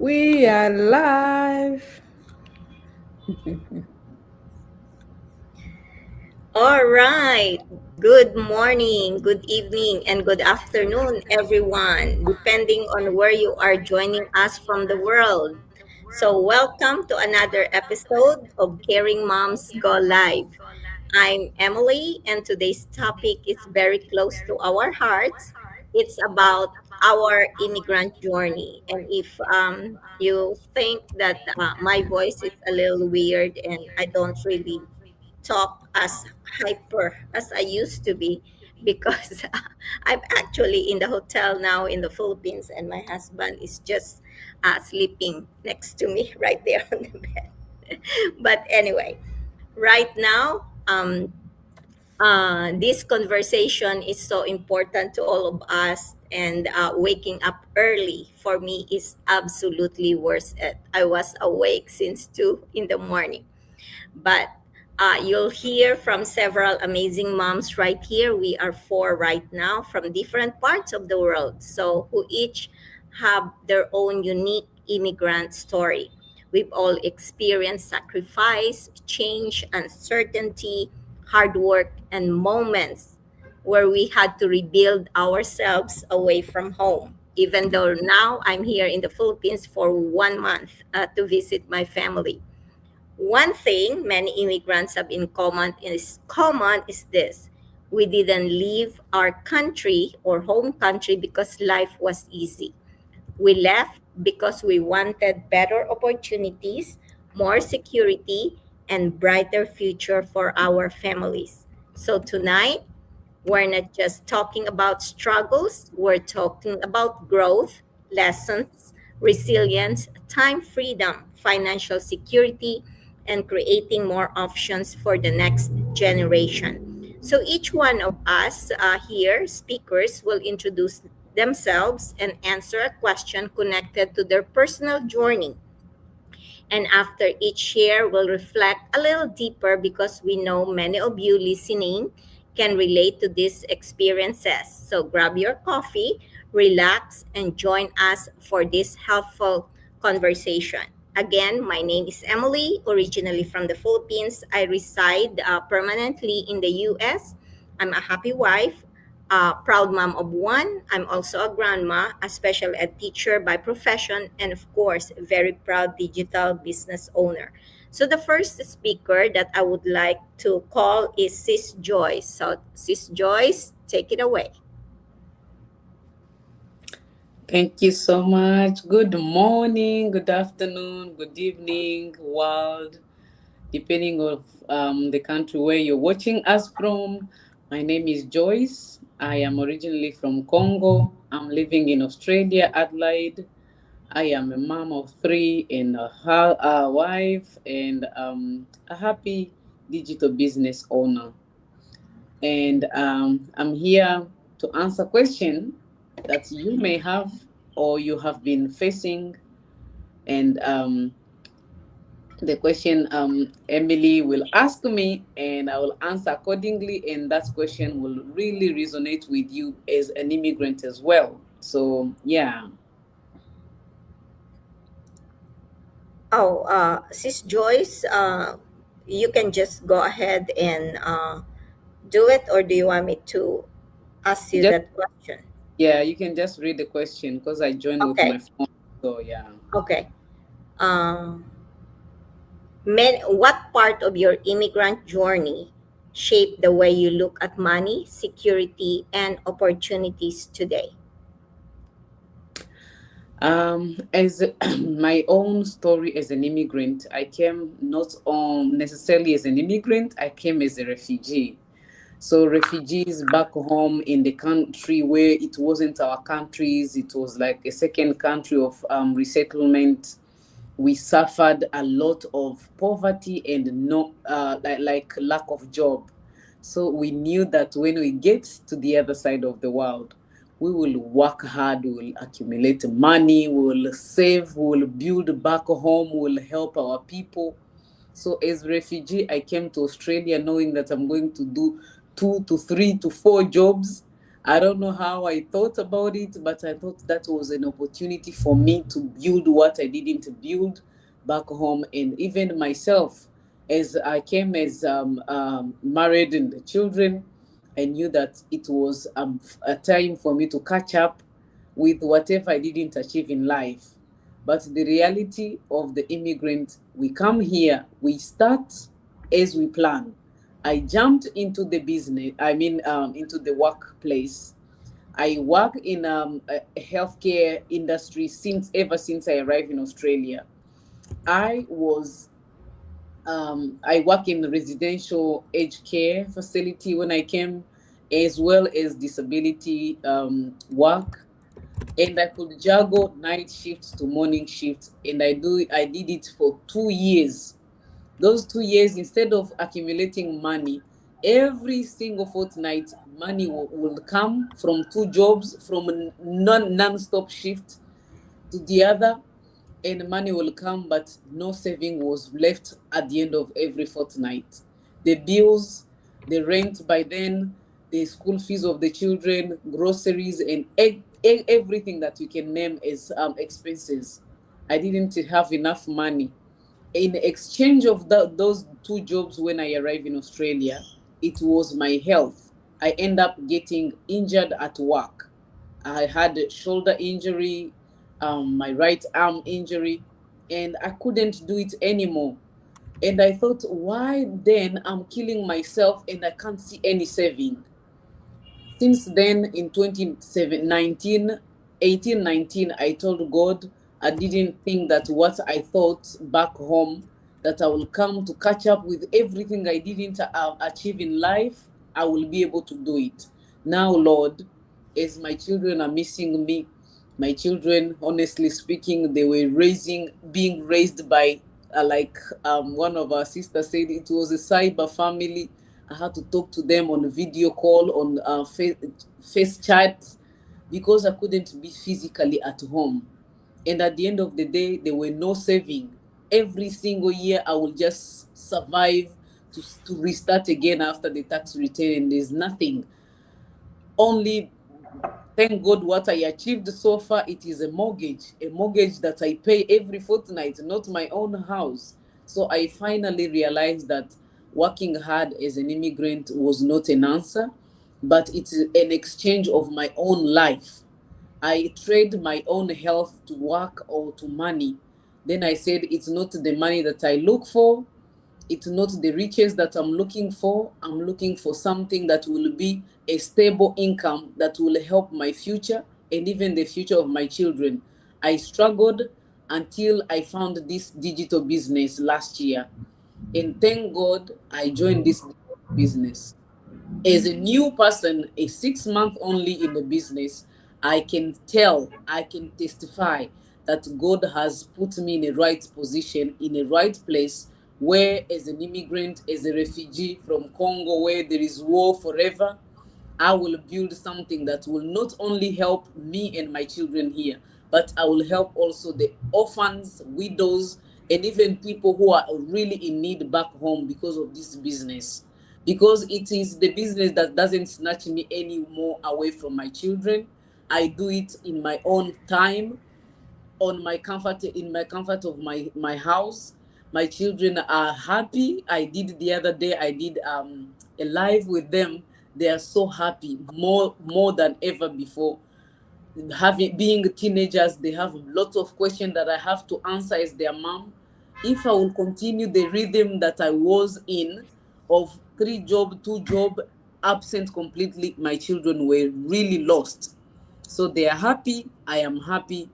We are live. All right. Good morning, good evening, and good afternoon, everyone, depending on where you are joining us from the world. So, welcome to another episode of Caring Moms Go Live. I'm Emily, and today's topic is very close to our hearts. It's about our immigrant journey. And if you think that my voice is a little weird and I don't really talk as hyper as I used to be because I'm actually in the hotel now in the Philippines and my husband is just sleeping next to me right there on the bed. But anyway, right now, this conversation is so important to all of us, and waking up early for me is absolutely worth it. I was awake since 2 in the morning, but you'll hear from several amazing moms right here. We are four right now from different parts of the world, so who each have their own unique immigrant story. We've all experienced sacrifice, change, uncertainty, hard work, and moments where we had to rebuild ourselves away from home. Even though now I'm here in the Philippines for 1 month to visit my family, one thing many immigrants have in common is this: we didn't leave our country or home country because life was easy. We left because we wanted better opportunities, more security, and brighter future for our families. So tonight, we're not just talking about struggles, we're talking about growth, lessons, resilience, time freedom, financial security, and creating more options for the next generation. So each one of us here, speakers, will introduce themselves and answer a question connected to their personal journey. And after each share, we'll reflect a little deeper because we know many of you listening can relate to these experiences. So grab your coffee, relax, and join us for this helpful conversation. Again, my name is Emily, originally from the Philippines. I reside permanently in the US. I'm a happy wife, a proud mom of one. I'm also a grandma, a special ed teacher by profession, and of course, a very proud digital business owner. So the first speaker that I would like to call is Sis Joyce. So Sis Joyce, take it away. Thank you so much. Good morning, good afternoon, good evening, world, depending of the country where you're watching us from. My name is Joyce. I am originally from Congo. I'm living in Australia, Adelaide. I am a mom of three and a wife and a happy digital business owner. And I'm here to answer question that you may have or you have been facing. And the question Emily will ask me, and I will answer accordingly. And that question will really resonate with you as an immigrant as well. So yeah. Oh, Sis Joyce, you can just go ahead and do it, or do you want me to ask you Just that question? yeah, you can just read the question because I joined with my Okay, phone. So yeah. okay. Um, what part of your immigrant journey shaped the way you look at money, security, and opportunities today? As my own story as an immigrant, I came not necessarily as an immigrant, I came as a refugee. So refugees back home in the country where it wasn't our countries, it was like a second country of resettlement. We suffered a lot of poverty and no like lack of job. So we knew that when we get to the other side of the world, we will work hard, we will accumulate money, we will save, we will build back home, we will help our people. So as refugee, I came to Australia knowing that I'm going to do 2 to 3 to 4 jobs, I don't know how I thought about it, but I thought that was an opportunity for me to build what I didn't build back home. And even myself, as I came as married and children, I knew that it was a time for me to catch up with whatever I didn't achieve in life. But the reality of the immigrant, we come here, we start as we plan. I jumped into the business, into the workplace. I work in a healthcare industry since ever since I arrived in Australia. I was I work in residential aged care facility when I came, as well as disability work, and I could juggle night shifts to morning shifts, and I did it for 2 years. Those 2 years, instead of accumulating money, every single fortnight, money will come from two jobs, from a non-stop shift to the other, and money will come, but no saving was left at the end of every fortnight. The bills, the rent by then, the school fees of the children, groceries, and everything that you can name as expenses. I didn't have enough money. In exchange of those two jobs when I arrived in Australia, it was my health. I end up getting injured at work. I had a shoulder injury, my right arm injury, and I couldn't do it anymore. And I thought, why then I'm killing myself and I can't see any saving? Since then, in 2019, 18, 19, I told God I didn't think that what I thought back home, that I will come to catch up with everything I didn't achieve in life, I will be able to do it. Now, Lord, as my children are missing me, my children, honestly speaking, they were being raised by, like one of our sisters said, it was a cyber family. I had to talk to them on video call, on face chat, because I couldn't be physically at home. And at the end of the day, there were no saving. Every single year, I will just survive to restart again after the tax return, and there's nothing. Only, thank God, what I achieved so far, it is a mortgage that I pay every fortnight, not my own house. So I finally realized that working hard as an immigrant was not an answer, but it's an exchange of my own life. I trade my own health to work or to money. Then I said, it's not the money that I look for, it's not the riches that I'm looking for. I'm looking for something that will be a stable income that will help my future and even the future of my children. I struggled until I found this digital business last year. And thank God I joined this business. As a new person, a 6 month only in the business, I can tell, I can testify that God has put me in a right position, in a right place, where as an immigrant, as a refugee from Congo, where there is war forever, I will build something that will not only help me and my children here, but I will help also the orphans, widows, and even people who are really in need back home because of this business. Because it is the business that doesn't snatch me any more away from my children. I do it in my own time, on my comfort, in my comfort of my house. My children are happy. I did the other day, I did a live with them. They are so happy, more than ever before. Having being teenagers, they have lots of questions that I have to answer as their mom. If I will continue the rhythm that I was in, of three job, two job, absent completely, my children were really lost. So they are happy. I am happy.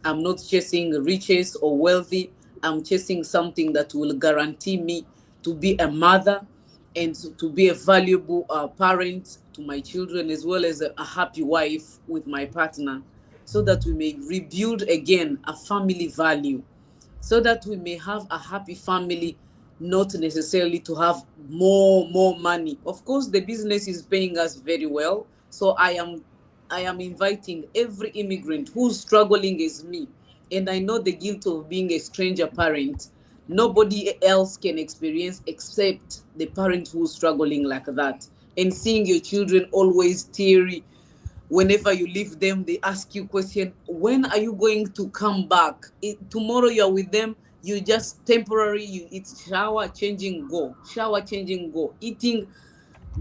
I'm not chasing riches or wealthy. I'm chasing something that will guarantee me to be a mother and to be a valuable parent to my children, as well as a happy wife with my partner, so that we may rebuild again a family value, so that we may have a happy family, not necessarily to have more money. Of course, the business is paying us very well, so I am inviting every immigrant who's struggling as me, and I know the guilt of being a stranger parent. Nobody else can experience except the parent who's struggling like that, and seeing your children always teary, Whenever you leave them, they ask you question, when are you going to come back? Tomorrow you are with them, you just temporary, it's shower changing go, shower changing go, eating,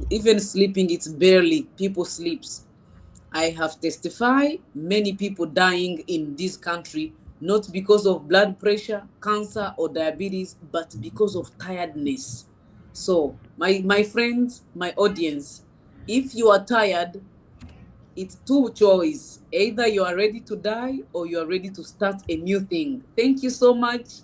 even sleeping, it's barely people sleeps. I have testified many people dying in this country, not because of blood pressure, cancer, or diabetes, but because of tiredness. So, my friends, my audience, if you are tired, it's two choice. Either you are ready to die or you are ready to start a new thing. Thank you so much.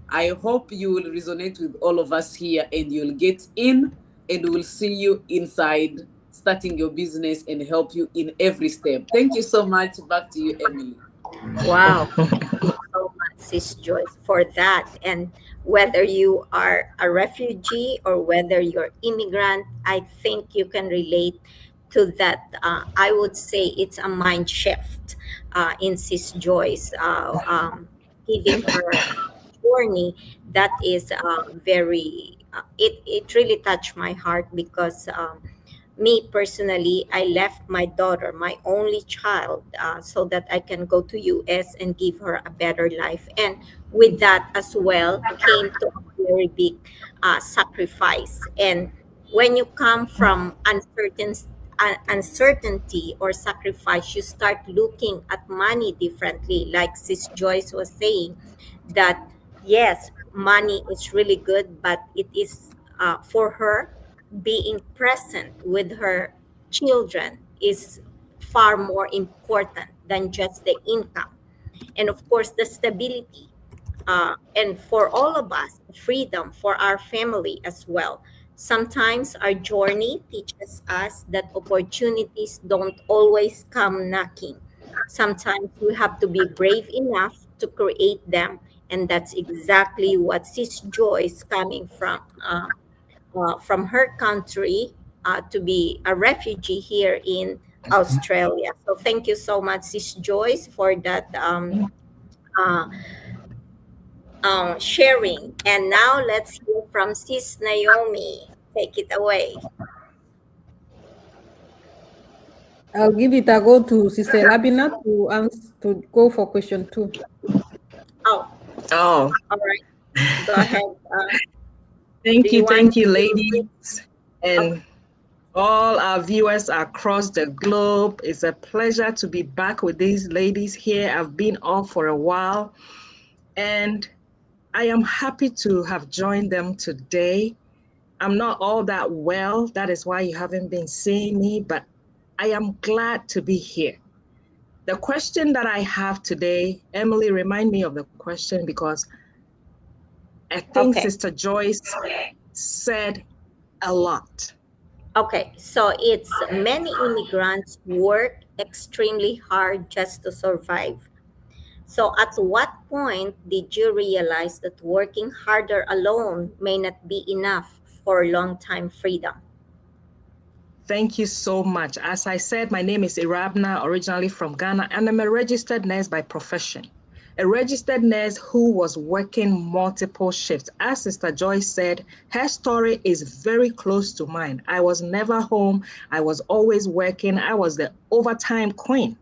I hope you will resonate with all of us here and you'll get in, and we'll see you inside starting your business and help you in every step. Thank you so much. Back to you, Emily. Wow. Thank you so much, Sis Joyce, for that. And whether you are a refugee or whether you're immigrant, I think you can relate to that. I would say it's a mind shift in Sis Joyce, giving her journey that is very, it really touched my heart because me personally, I left my daughter, my only child, so that I can go to US and give her a better life. And with that as well came to a very big sacrifice. And when you come from uncertainty or sacrifice, you start looking at money differently. Like Sis Joyce was saying, that yes, money is really good, but it is for her, being present with her children is far more important than just the income. And of course, the stability. And for all of us, freedom for our family as well. Sometimes our journey teaches us that opportunities don't always come knocking. Sometimes we have to be brave enough to create them. And that's exactly what Sis Joyce, coming from her country to be a refugee here in Australia. So thank you so much, Sis Joyce, for that uh, sharing. And now let's hear from Sis Naomi. Take it away. I'll give it a go to Sister Labina to answer, to go for question two. Oh, Oh, all right. Go ahead. Do thank you you, want thank you, to read? ladies, Okay. and all our viewers across the globe. It's a pleasure to be back with these ladies here. I've been off for a while, and I am happy to have joined them today. I'm not all that well. That is why you haven't been seeing me, but I am glad to be here. The question that I have today, Emily, remind me of the question because I think Okay. Sister Joyce said a lot. Okay. So it's many immigrants work extremely hard just to survive. So, at what point did you realize that working harder alone may not be enough for long time freedom? Thank you so much. As I said, my name is Irabna, originally from Ghana, and I'm a registered nurse by profession. A registered nurse who was working multiple shifts. As Sister Joyce said, her story is very close to mine. I was never home. I was always working. I was the overtime queen.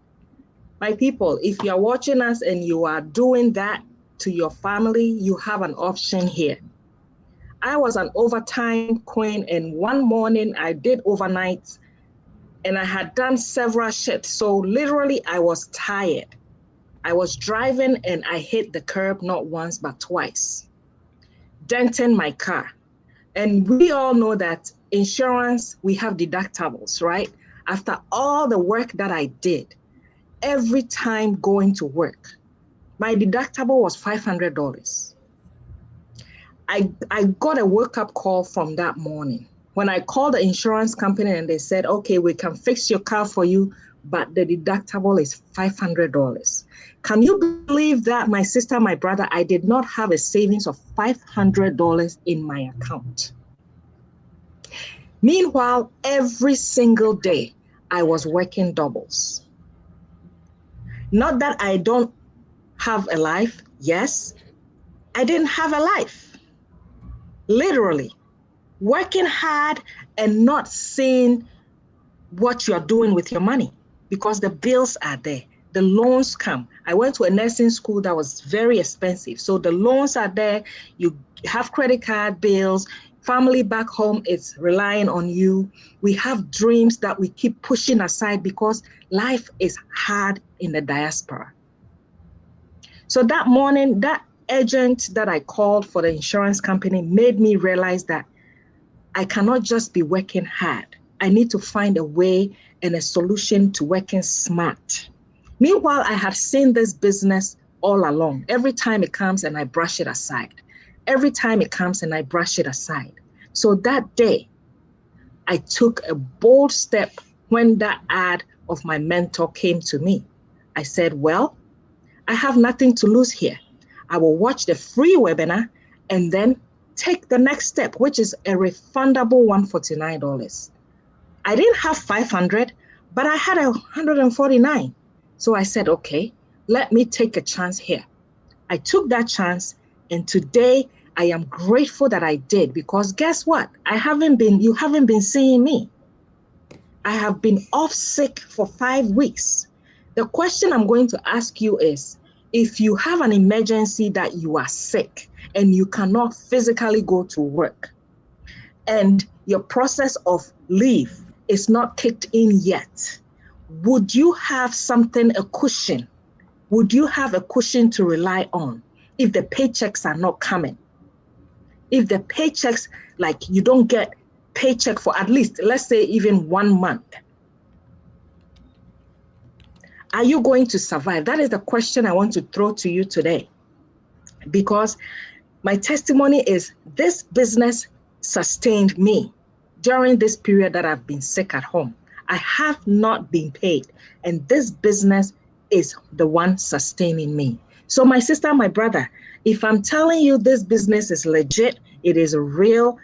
My people, if you are watching us and you are doing that to your family, you have an option here. I was an overtime queen, and one morning I did overnight and I had done several shifts. So literally, I was tired. I was driving and I hit the curb not once, but twice, denting my car. And we all know that insurance, we have deductibles, right? After all the work that I did, every time going to work, my deductible was $500. I got a wake-up call from that morning. When I called the insurance company and they said, okay, we can fix your car for you, but the deductible is $500. Can you believe that, my sister, my brother, I did not have a savings of $500 in my account? Meanwhile, every single day, I was working doubles. Not that I don't have a life. Yes, I didn't have a life. Literally, working hard and not seeing what you're doing with your money. because the bills are there. The loans come. I went to a nursing school that was very expensive. So the loans are there. You have credit card bills. Family back home is relying on you. We have dreams that we keep pushing aside because life is hard in the diaspora. So that morning, that agent that I called for the insurance company made me realize that I cannot just be working hard. I need to find a way and a solution to working smart. Meanwhile, I have seen this business all along. Every time it comes and I brush it aside. Every time it comes and I brush it aside. So that day, I took a bold step when that ad of my mentor came to me. I said, well, I have nothing to lose here. I will watch the free webinar and then take the next step, which is a refundable $149. I didn't have 500, but I had 149. So I said, okay, let me take a chance here. I took that chance, and today I am grateful that I did, because guess what? You haven't been seeing me. I have been off sick for 5 weeks. The question I'm going to ask you is, if you have an emergency that you are sick and you cannot physically go to work, and your process of leave is not kicked in yet, would you have something, a cushion? Would you have a cushion to rely on if the paychecks are not coming? If the paychecks, like you don't get paycheck for at least, let's say even 1 month, are you going to survive? That is the question I want to throw to you today. Because my testimony is this business sustained me during this period that I've been sick at home. I have not been paid, and this business is the one sustaining me. So my sister, my brother, if I'm telling you this business is legit, it is real,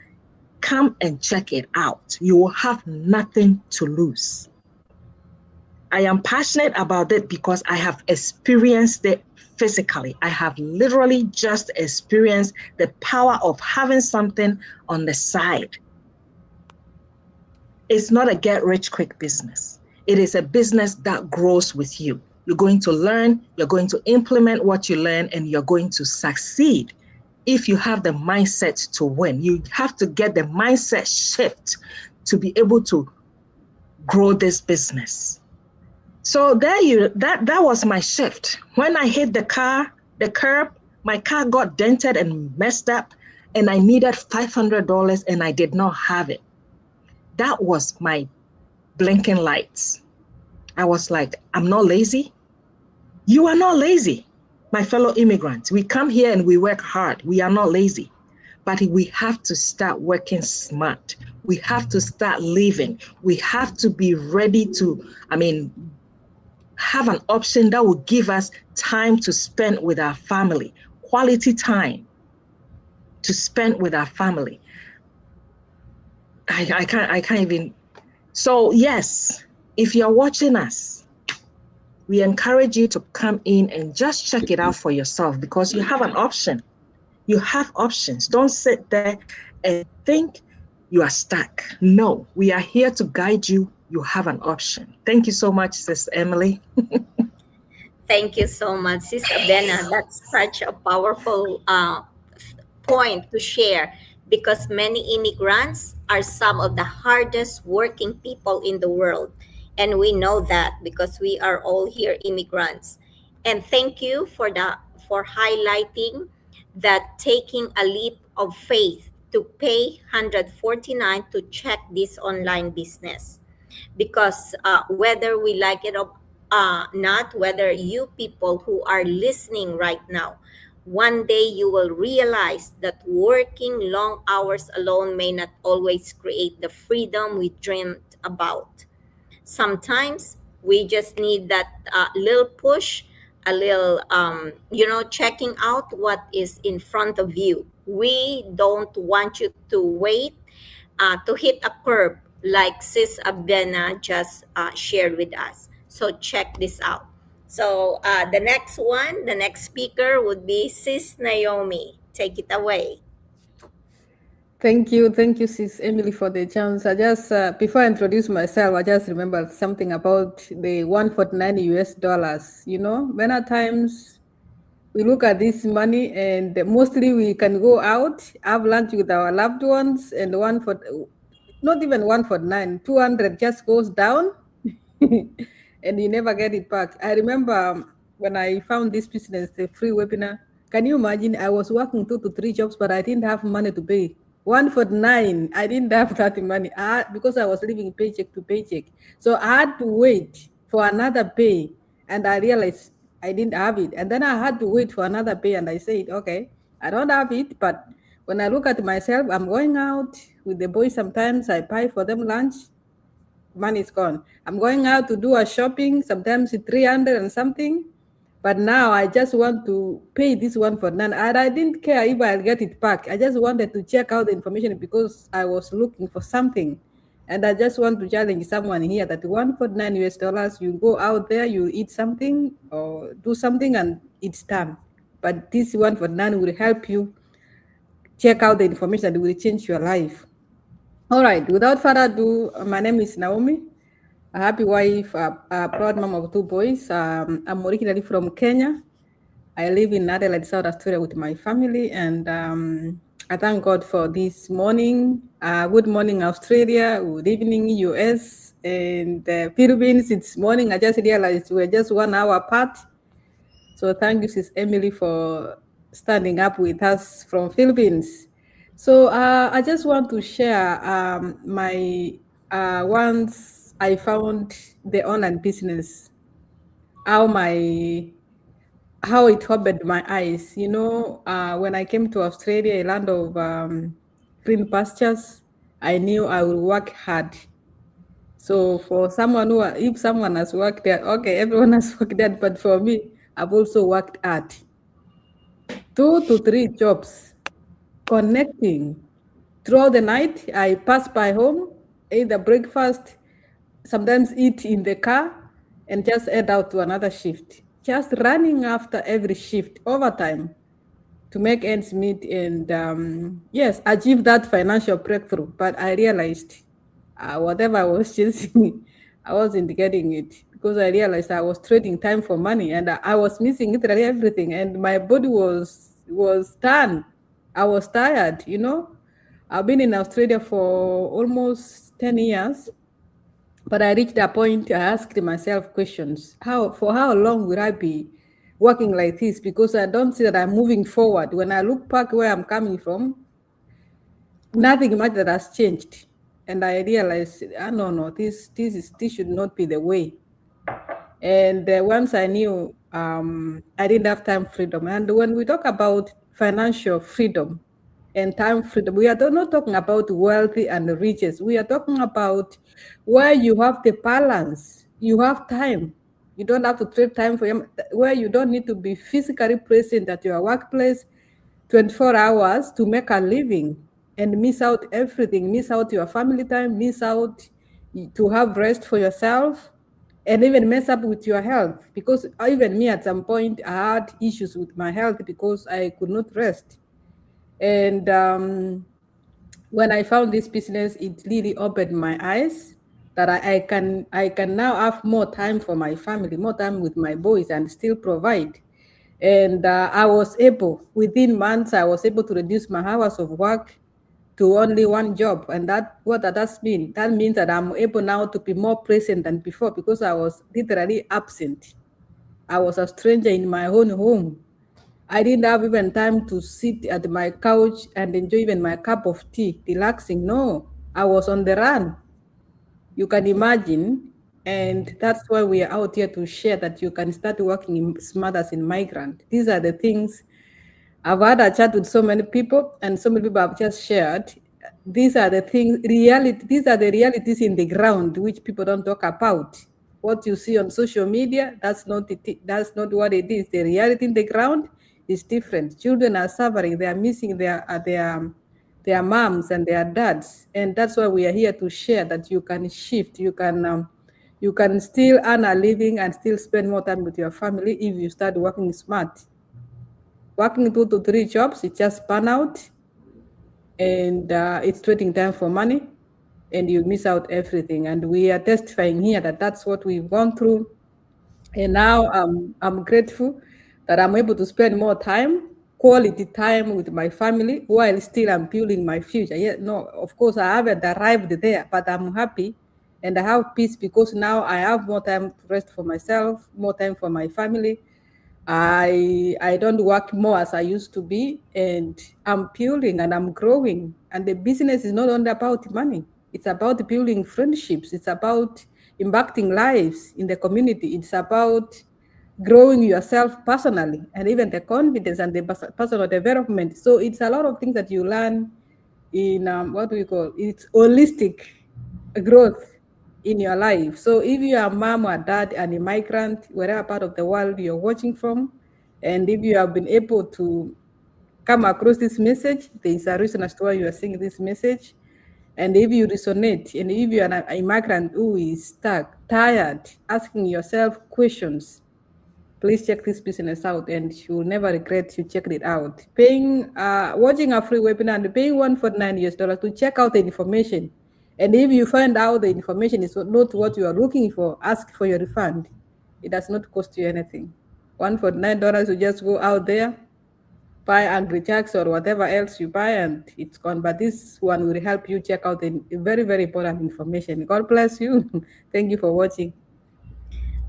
come and check it out. You will have nothing to lose. I am passionate about it because I have experienced it physically. I have literally just experienced the power of having something on the side. It's not a get-rich-quick business. It is a business that grows with you. You're going to learn, you're going to implement what you learn, and you're going to succeed if you have the mindset to win. You have to get the mindset shift to be able to grow this business. So that was my shift. When I hit the curb, my car got dented and messed up, and I needed $500 and I did not have it. That was my blinking lights. I was like, I'm not lazy. You are not lazy, my fellow immigrants. We come here and we work hard. We are not lazy, but we have to start working smart. We have to start living. We have to be ready to, have an option that will give us time to spend with our family, quality time to spend with our family. I can't even. So yes, if you're watching us, we encourage you to come in and just check it out for yourself, because you have an option. You have options. Don't sit there and think you are stuck. No, we are here to guide you. You have an option. Thank you so much, Sis Emily. Thank you so much, Sis Abena. That's such a powerful point to share, because many immigrants are some of the hardest working people in the world. And we know that because we are all here immigrants. And thank you for highlighting that taking a leap of faith to pay 149 to check this online business, because whether we like it or not, whether you people who are listening right now, one day you will realize that working long hours alone may not always create the freedom we dreamed about. Sometimes we just need that little push, a little checking out what is in front of you. We don't want you to wait to hit a curb like Sis Abena just shared with us. So check this out. So the next speaker would be Sis Naomi. Take it away. Thank you, Sis Emily, for the chance. I just before I introduce myself, I just remembered something about the 149 US dollars. You know, many times we look at this money and mostly we can go out, have lunch with our loved ones, and one for not even 149, 200 just goes down and you never get it back. I remember when I found this business, the free webinar. Can you imagine? I was working 2 to 3 jobs, but I didn't have money to pay. 149, I didn't have that money because I was living paycheck to paycheck. So I had to wait for another pay, and I realized I didn't have it. And then I had to wait for another pay, and I said, okay, I don't have it, but when I look at myself, I'm going out with the boys sometimes, I buy for them lunch, money is gone. I'm going out to do a shopping, sometimes it's 300 and something. But now I just want to pay this one for none. And I didn't care if I'll get it back. I just wanted to check out the information because I was looking for something. And I just want to challenge someone here that 149 US dollars, you go out there, you eat something or do something and it's done. But this one for none will help you check out the information that will change your life. All right, without further ado, my name is Naomi, a happy wife, a proud mom of 2 boys. I'm originally from Kenya. I live in Adelaide, South Australia with my family, and I thank God for this morning. Good morning, Australia. Good evening, US. And Philippines, it's morning. I just realized we're just 1 hour apart. So thank you, Sis Emily, for standing up with us from Philippines. So I just want to share my once I found the online business, how my how it opened my eyes. You know, when I came to Australia, a land of green pastures, I knew I would work hard. So for someone who, if someone has worked there, okay, everyone has worked there, but for me, I've also worked hard. 2 to 3 jobs, connecting. Throughout the night, I pass by home, eat the breakfast, sometimes eat in the car, and just head out to another shift. Just running after every shift, overtime, to make ends meet and yes, achieve that financial breakthrough. But I realized whatever I was chasing, I wasn't getting it because I realized I was trading time for money and I was missing literally everything. And my body was done. I was tired, you know. I've been in Australia for almost 10 years. But I reached a point I asked myself questions. For how long will I be working like this? Because I don't see that I'm moving forward. When I look back where I'm coming from, nothing much that has changed. And I realized, no, this should not be the way. And once I knew I didn't have time freedom. And when we talk about financial freedom and time freedom, we are not talking about wealthy and riches. We are talking about where you have the balance. You have time. You don't have to trade time for where you don't need to be physically present at your workplace 24 hours to make a living and miss out everything, miss out your family time, miss out to have rest for yourself, and even mess up with your health. Because even me at some point, I had issues with my health because I could not rest. And when I found this business, it really opened my eyes that I can now have more time for my family, more time with my boys, and still provide. And I was able, within months, I was able to reduce my hours of work to only 1 job. And what that does mean? That means that I'm able now to be more present than before because I was literally absent. I was a stranger in my own home. I didn't have even time to sit at my couch and enjoy even my cup of tea, relaxing. No, I was on the run. You can imagine. And that's why we are out here to share that you can start working smart as in migrant. These are the things I've had a chat with so many people, and so many people have just shared. These are the things, reality. These are the realities in the ground which people don't talk about. What you see on social media, that's not it. That's not what it is. The reality in the ground is different. Children are suffering. They are missing their moms and their dads, and that's why we are here to share that you can shift. You can still earn a living and still spend more time with your family if you start working smart. Working 2 to 3 jobs, it's just burnout. and it's trading time for money, and you miss out everything. And we are testifying here that that's what we've gone through. And now I'm grateful that I'm able to spend more time, quality time with my family while still I'm building my future. Yeah, no, of course I haven't arrived there, but I'm happy and I have peace because now I have more time to rest for myself, more time for my family. I don't work more as I used to be, and I'm building and I'm growing. And the business is not only about money; it's about building friendships. It's about impacting lives in the community. It's about growing yourself personally, and even the confidence and the personal development. So it's a lot of things that you learn in what do we call it's holistic growth in your life. So if you are a mom or dad and a migrant, wherever part of the world you're watching from, and if you have been able to come across this message, there is a reason as to why you are seeing this message. And if you resonate, and if you are an immigrant who is stuck, tired, asking yourself questions, please check this business out and you will never regret you checked it out. Paying watching a free webinar and paying $149 to check out the information. And if you find out the information is not what you are looking for, ask for your refund. It does not cost you anything. $149, you just go out there, buy angry jacks or whatever else you buy, and it's gone. But this one will help you check out the very, very important information. God bless you. Thank you for watching.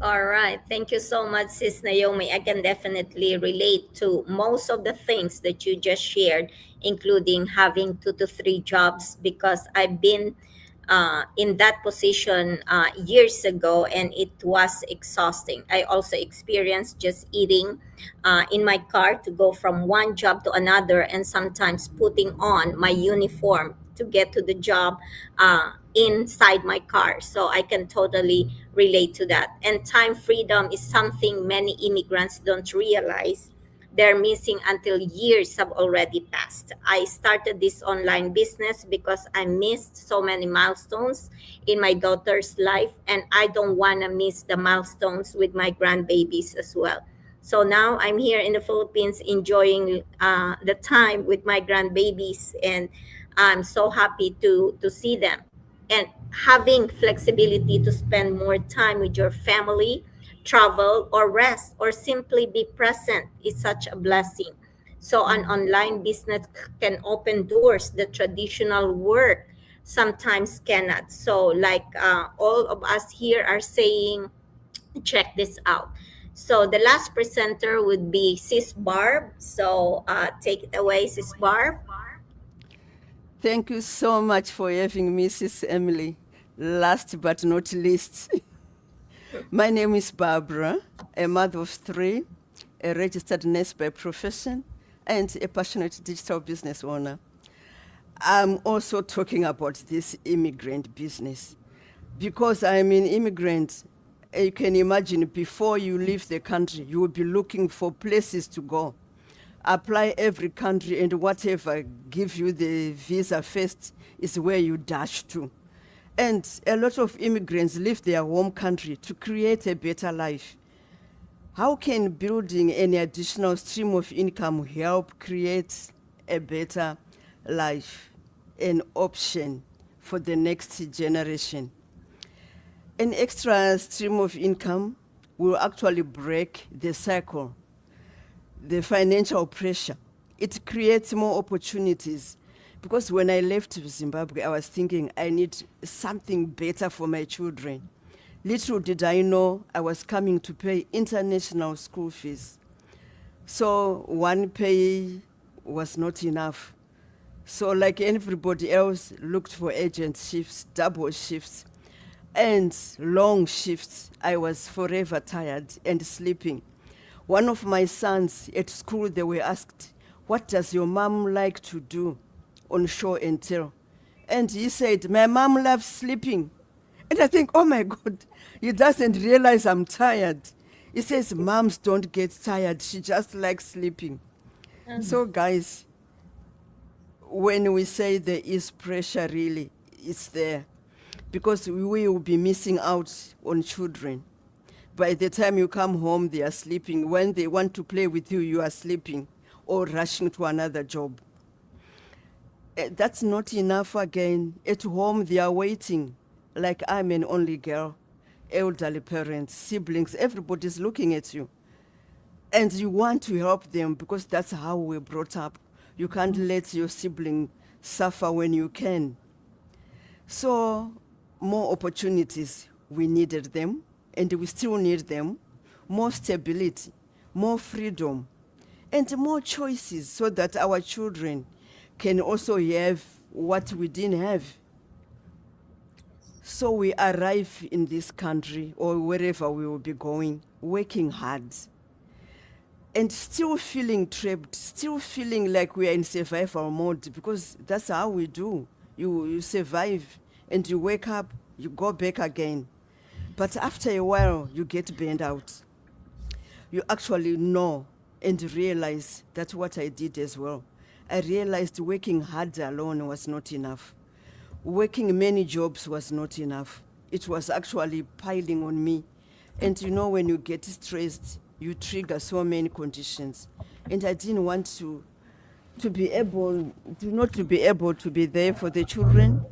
All right. Thank you so much, Sis Naomi. I can definitely relate to most of the things that you just shared, including having 2 to 3 jobs, because I've been in that position years ago, and it was exhausting. I also experienced just eating in my car to go from one job to another, and sometimes putting on my uniform to get to the job inside my car. So I can totally relate to that. And time freedom is something many immigrants don't realize they're missing until years have already passed. I started this online business because I missed so many milestones in my daughter's life, and I don't want to miss the milestones with my grandbabies as well. So now I'm here in the Philippines enjoying the time with my grandbabies, and I'm so happy to see them. And having flexibility to spend more time with your family, travel, or rest, or simply be present is such a blessing. So, an online business can open doors that traditional work sometimes cannot. So, like all of us here are saying, check this out. So, the last presenter would be Sis Barb. So, take it away, Sis Barb. Thank you so much for having me, Sis Emily. Last but not least, my name is Barbara, a mother of 3, a registered nurse by profession, and a passionate digital business owner. I'm also talking about this immigrant business because I'm an immigrant. You can imagine before you leave the country, you will be looking for places to go. Apply every country, and whatever give you the visa first is where you dash to. And a lot of immigrants leave their home country to create a better life. How can building any additional stream of income help create a better life, an option for the next generation? An extra stream of income will actually break the cycle, the financial pressure. It creates more opportunities. Because when I left Zimbabwe, I was thinking I need something better for my children. Little did I know I was coming to pay international school fees. So one pay was not enough. So like everybody else, looked for agent shifts, double shifts, and long shifts. I was forever tired and sleeping. One of my sons at school, they were asked, "What does your mom like to do on show and tell?" And he said, "My mom loves sleeping." And I think, oh my God, he doesn't realize I'm tired. He says, "Moms don't get tired. She just likes sleeping." So guys, when we say there is pressure, really, it's there. Because we will be missing out on children. By the time you come home, they are sleeping. When they want to play with you, you are sleeping or rushing to another job. That's not enough again. At home, they are waiting. Like I'm an only girl, elderly parents, siblings, everybody's looking at you. And you want to help them because that's how we're brought up. You can't let your sibling suffer when you can. So, more opportunities, we needed them, and we still need them. More stability, more freedom, and more choices so that our children can also have what we didn't have. So we arrive in this country or wherever we will be going, working hard, and still feeling trapped, still feeling like we are in survival mode because that's how we do. You survive and you wake up, you go back again. But after a while, you get burned out. You actually know and realize that's what I did as well. I realized working hard alone was not enough. Working many jobs was not enough. It was actually piling on me. And you know, when you get stressed, you trigger so many conditions. And I didn't want to be able, not to be able to be there for the children,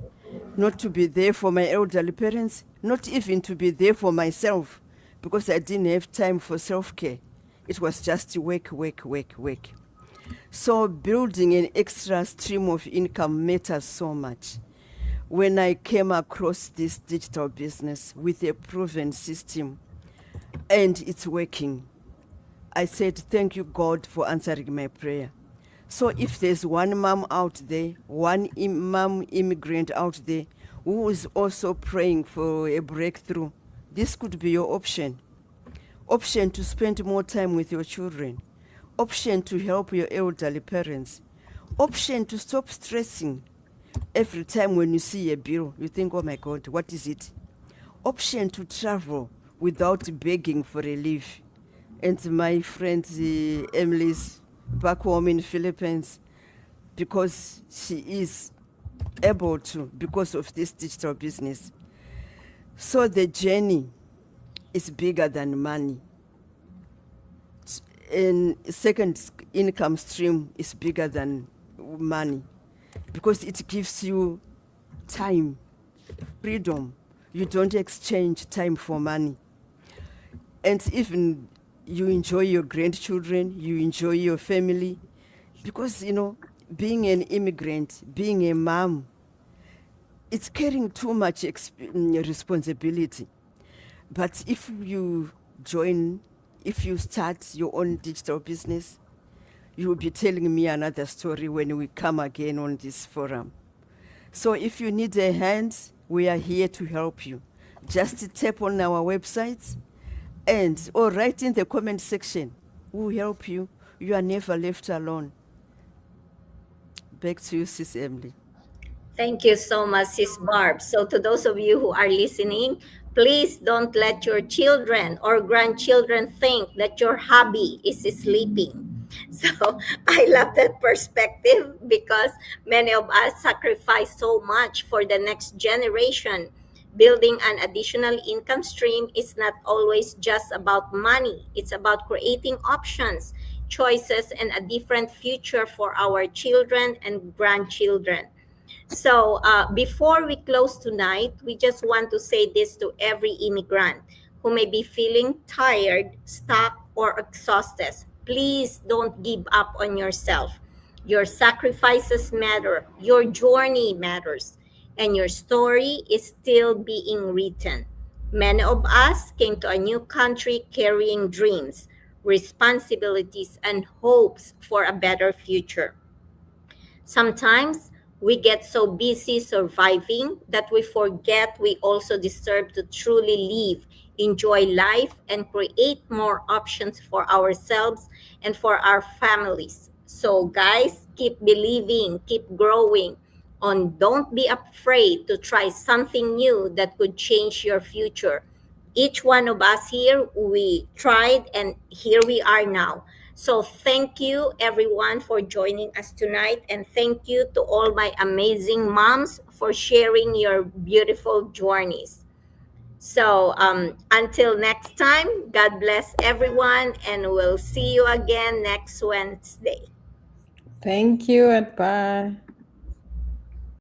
not to be there for my elderly parents, not even to be there for myself, because I didn't have time for self-care. It was just work, work, work, work. So building an extra stream of income matters so much. When I came across this digital business with a proven system and it's working, I said, thank you, God, for answering my prayer. So if there's one mom out there, one mom immigrant out there who is also praying for a breakthrough, this could be your option. Option to spend more time with your children. Option to help your elderly parents. Option to stop stressing. Every time when you see a bill, you think, oh my God, what is it? Option to travel without begging for a leave. And my friend Emily's back home in Philippines, because she is able to, because of this digital business. So the journey is bigger than money. And second income stream is bigger than money because it gives you time, freedom. You don't exchange time for money. And even you enjoy your grandchildren, you enjoy your family, because, you know, being an immigrant, being a mom, it's carrying too much responsibility. But if you join, if you start your own digital business, you will be telling me another story when we come again on this forum. So if you need a hand, we are here to help you. Just tap on our website and or write in the comment section. We'll help you. You are never left alone. Back to you, Sis Emily. Thank you so much, Sis Barb. So, to those of you who are listening, please don't let your children or grandchildren think that your hobby is sleeping. So, I love that perspective because many of us sacrifice so much for the next generation. Building an additional income stream is not always just about money, it's about creating options, choices, and a different future for our children and grandchildren. So, before we close tonight, we just want to say this to every immigrant who may be feeling tired, stuck, or exhausted. Please don't give up on yourself. Your sacrifices matter, your journey matters, and your story is still being written. Many of us came to a new country carrying dreams, responsibilities, and hopes for a better future. Sometimes we get so busy surviving that we forget we also deserve to truly live, enjoy life, and create more options for ourselves and for our families. So, guys, keep believing, keep growing. On don't be afraid to try something new that could change your future. Each one of us here, we tried and here we are now. So thank you everyone for joining us tonight, and thank you to all my amazing moms for sharing your beautiful journeys. So until next time, God bless everyone, and we'll see you again next Wednesday. Thank you and bye.